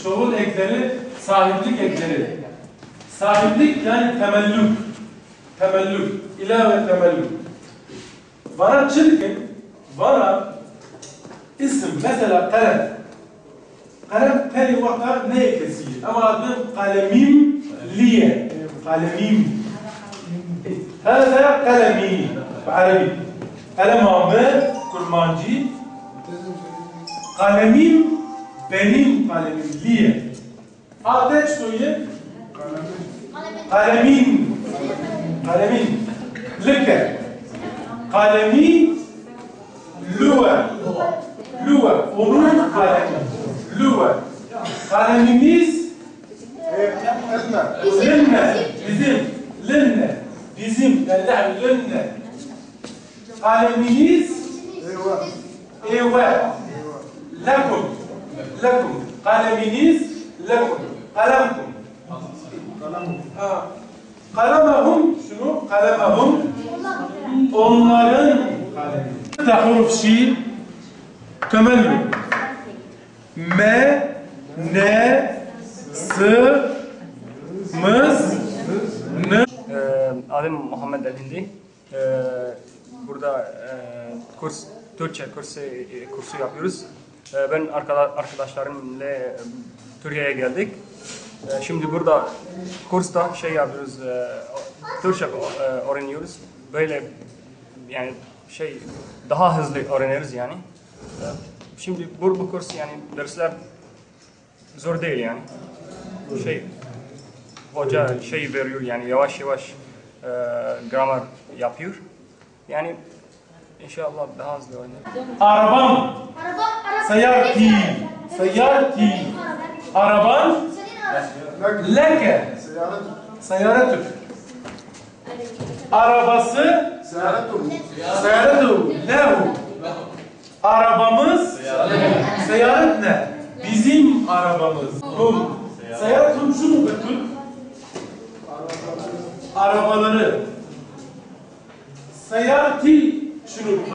çoğul ekleri, sahiplik ekleri. Sahiplik yani temellük. Temellük. İlave temellük. Bana çirkin, bana isim, mesela kalem. Kalem teri vakta ne ekesi? Ama adım kalemim liye. Kalemim. هذا قلمي بعربي قلم عمر كرمانجي قلميم benim kalemim liye. Ateş söyle. Kalemin. Kalemin. Leke. Kalemi luve. Luve. Onun kalemi. Luve. Kalemimiz lenne. Bizim. Lenne. Bizim. Yani lenne. Kalemimiz ewe. Lekum. Lekum. Kaleminiz lekum. Kalemkum. Kalemahum şunu. Kalemahum. Onların kalemi. Tahuruf şiir. Temellü. Me, ne, sı, mız, ne. Adım Muhammed Elhindi. Burada Türkçe kursu yapıyoruz. Ben arkadaşlarımla Türkiye'ye geldik. Şimdi burada kursta yapıyoruz, Türkçe öğreniyoruz. Böyle yani daha hızlı öğreniriz yani. Şimdi bu kurs yani dersler zor değil yani. Hoca veriyor yani yavaş yavaş gramer yapıyor. Yani inşallah daha hızlı öğreniriz. Arabam. Sayarti. Sayarti. Araban. Leke. Sayaretük. Arabası. Sayaretu. Lehu. Arabamız. Seyaret ne? Bizim arabamız. Hum. Seyaretun şunu betül. Arabaları. Sayarti şunu.